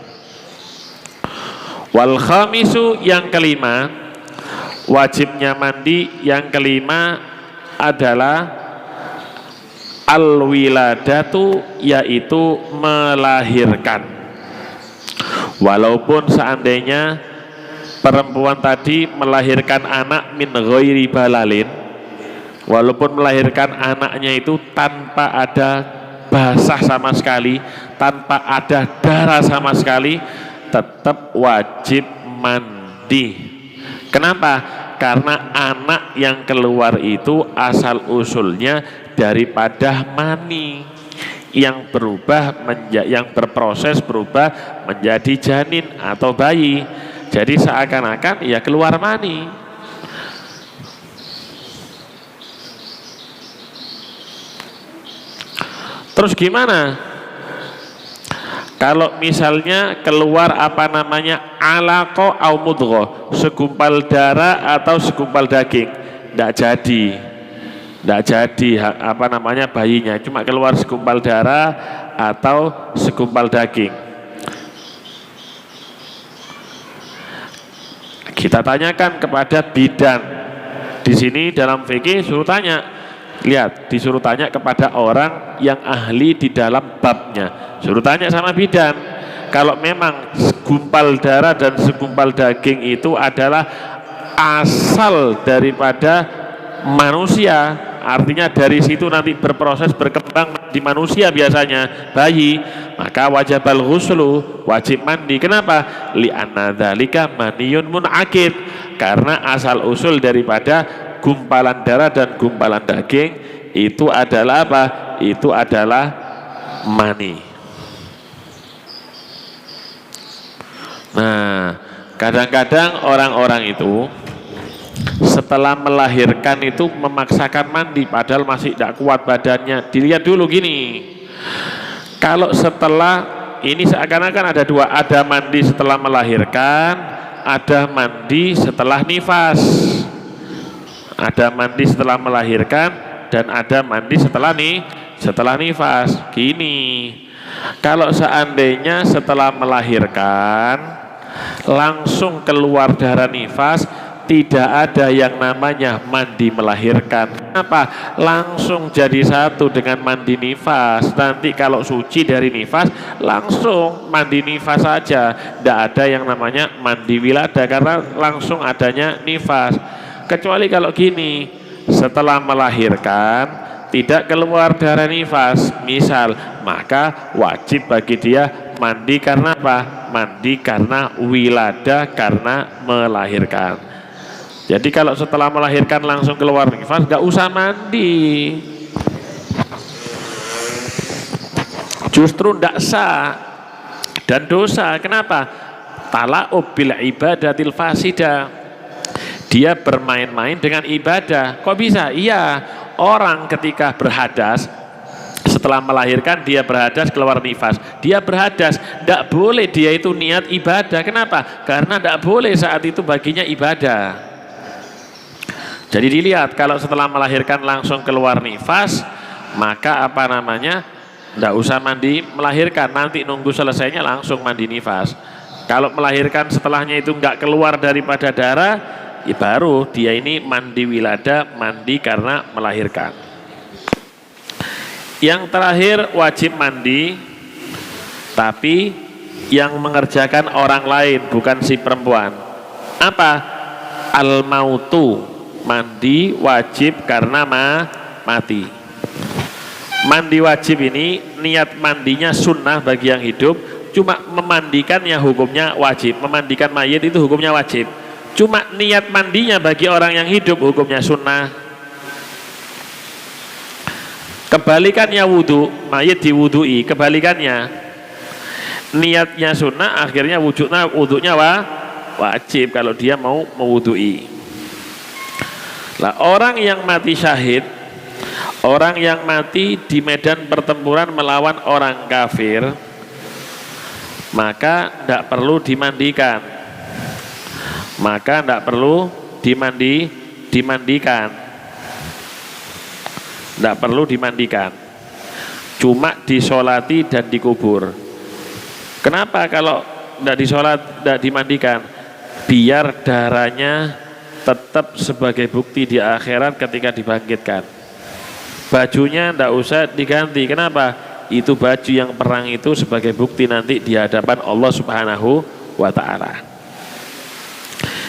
Wal khamisu, yang kelima, wajibnya mandi yang kelima adalah al-wiladatu, yaitu melahirkan. Walaupun seandainya perempuan tadi melahirkan anak min ghairi balalin, walaupun melahirkan anaknya itu tanpa ada basah sama sekali, tanpa ada darah sama sekali, tetap wajib mandi. Kenapa? Karena anak yang keluar itu asal usulnya daripada mani yang yang berproses berubah menjadi janin atau bayi. Jadi seakan-akan ya keluar mani. Terus gimana? Kalau misalnya keluar alaqah au mudghah, segumpal darah atau segumpal daging, tidak jadi bayinya, cuma keluar segumpal darah atau segumpal daging. Kita tanyakan kepada bidan. Di sini dalam fikih suruh tanya. Lihat, disuruh tanya kepada orang yang ahli di dalam babnya. Suruh tanya sama bidan. Kalau memang segumpal darah dan segumpal daging itu adalah asal daripada manusia, artinya dari situ nanti berproses berkembang di manusia biasanya bayi, maka wajibal ghuslu, wajib mandi. Kenapa? Li'anna dzalika maniyun mun'aqid, karena asal usul daripada gumpalan darah dan gumpalan daging itu adalah apa? Itu adalah mani. Nah, kadang-kadang orang-orang itu setelah melahirkan itu memaksakan mandi padahal masih tidak kuat badannya. Dilihat dulu gini, kalau setelah ini seakan-akan ada dua, ada mandi setelah melahirkan, ada mandi setelah nifas. Ada mandi setelah melahirkan dan ada mandi setelah nifas. Gini, kalau seandainya setelah melahirkan langsung keluar darah nifas, tidak ada yang namanya mandi melahirkan. Kenapa? Langsung jadi satu dengan mandi nifas. Nanti kalau suci dari nifas langsung mandi nifas saja, tidak ada yang namanya mandi wilada karena langsung adanya nifas. Kecuali kalau gini, setelah melahirkan tidak keluar darah nifas misal, maka wajib bagi dia mandi karena apa? Mandi karena wilada, karena melahirkan. Jadi kalau setelah melahirkan langsung keluar nifas, nggak usah mandi, justru ndak sah dan dosa. Kenapa? Tala'ub bil ibadatil fasidah, dia bermain-main dengan ibadah. Kok bisa? Iya, orang ketika berhadas setelah melahirkan dia berhadas keluar nifas, dia berhadas, tidak boleh dia itu niat ibadah. Kenapa? Karena tidak boleh saat itu baginya ibadah. Jadi dilihat, kalau setelah melahirkan langsung keluar nifas, maka tidak usah mandi melahirkan, nanti nunggu selesainya langsung mandi nifas. Kalau melahirkan setelahnya itu nggak keluar daripada darah, ya baru dia ini mandi wilada, mandi karena melahirkan. Yang terakhir wajib mandi, tapi yang mengerjakan orang lain, bukan si perempuan. Apa? Al-mautu, mandi wajib karena mati. Mandi wajib ini niat mandinya sunnah bagi yang hidup, cuma memandikannya hukumnya wajib. Memandikan mayit itu hukumnya wajib. Cuma niat mandinya bagi orang yang hidup hukumnya sunnah. Kebalikannya wudhu, mayit diwudhui, kebalikannya niatnya sunnah, akhirnya wudhunya wajib kalau dia mau mewudhui. Lah orang yang mati syahid, orang yang mati di medan pertempuran melawan orang kafir, maka tidak perlu dimandikan, tidak perlu dimandikan, cuma disolati dan dikubur. Kenapa kalau tidak disolat, tidak dimandikan? Biar darahnya tetap sebagai bukti di akhirat ketika dibangkitkan. Bajunya tidak usah diganti. Kenapa? Itu baju yang perang itu sebagai bukti nanti di hadapan Allah Subhanahu wa ta'ala.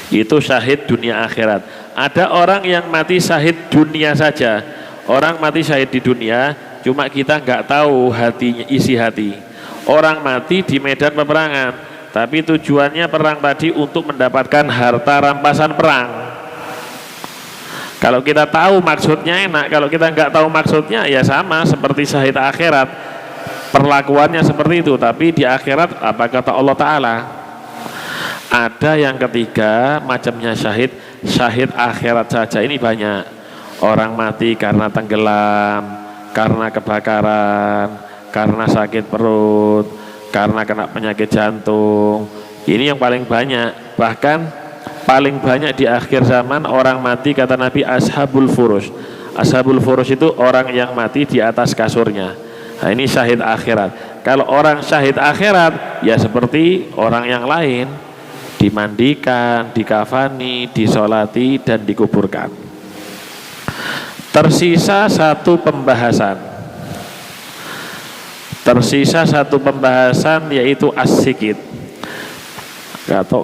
Itu syahid dunia akhirat. Ada orang yang mati syahid dunia saja. Orang mati syahid di dunia, cuma kita nggak tahu hatinya, isi hati. Orang mati di medan peperangan, tapi tujuannya perang tadi untuk mendapatkan harta rampasan perang. Kalau kita tahu maksudnya enak, kalau kita nggak tahu maksudnya ya sama seperti syahid akhirat. Perlakuannya seperti itu, tapi di akhirat apa kata Allah Ta'ala? Ada yang ketiga macamnya syahid, syahid akhirat saja. Ini banyak. Orang mati karena tenggelam, karena kebakaran, karena sakit perut, karena kena penyakit jantung. Ini yang paling banyak. Bahkan paling banyak di akhir zaman orang mati, kata Nabi, ashabul furus. Ashabul furus itu orang yang mati di atas kasurnya. Nah, ini syahid akhirat. Kalau orang syahid akhirat ya seperti orang yang lain, dimandikan, dikafani, disolati dan dikuburkan. Tersisa satu pembahasan yaitu as-sikit.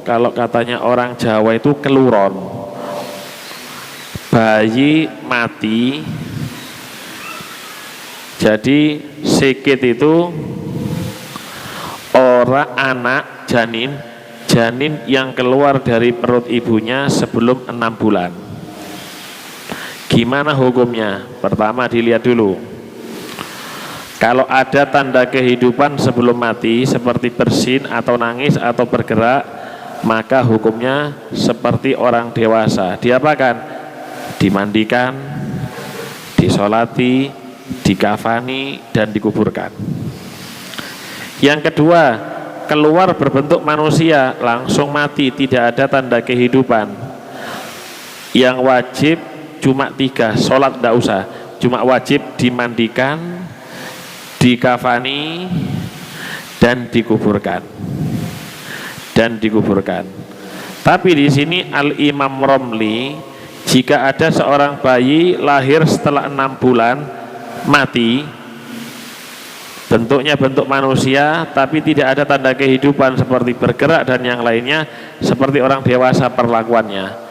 Kalau katanya orang Jawa itu keluron. Bayi mati, jadi sikit itu orang anak janin yang keluar dari perut ibunya sebelum 6 bulan. Gimana hukumnya? Pertama dilihat dulu. Kalau ada tanda kehidupan sebelum mati seperti bersin atau nangis atau bergerak, maka hukumnya seperti orang dewasa. Diapakan? Dimandikan, disolati, dikafani dan dikuburkan. Yang kedua, keluar berbentuk manusia, langsung mati, tidak ada tanda kehidupan. Yang wajib cuma 3, sholat tidak usah, cuma wajib dimandikan, dikafani dan dikuburkan. Tapi di sini Al-Imam Romli, jika ada seorang bayi lahir setelah 6 bulan mati, bentuknya bentuk manusia tapi tidak ada tanda kehidupan seperti bergerak dan yang lainnya, seperti orang dewasa perlakuannya,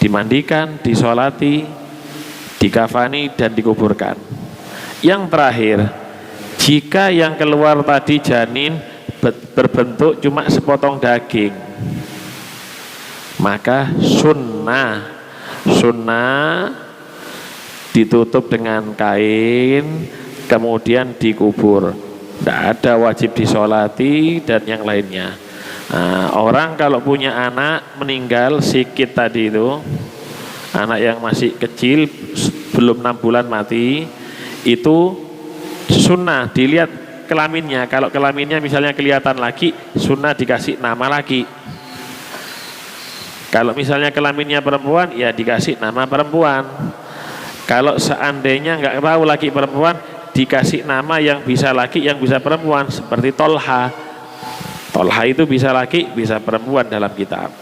dimandikan, disolati, dikafani dan dikuburkan. Yang terakhir, jika yang keluar tadi janin berbentuk cuma sepotong daging, maka sunnah ditutup dengan kain kemudian dikubur, tidak ada wajib disolati dan yang lainnya. Nah, orang kalau punya anak meninggal sikit tadi itu, anak yang masih kecil belum 6 bulan mati, itu sunnah dilihat kelaminnya. Kalau kelaminnya misalnya kelihatan laki, sunnah dikasih nama laki. Kalau misalnya kelaminnya perempuan, ya dikasih nama perempuan. Kalau seandainya nggak tahu laki perempuan, dikasih nama yang bisa laki, yang bisa perempuan, seperti Tolha. Tolha itu bisa laki, bisa perempuan dalam kitab.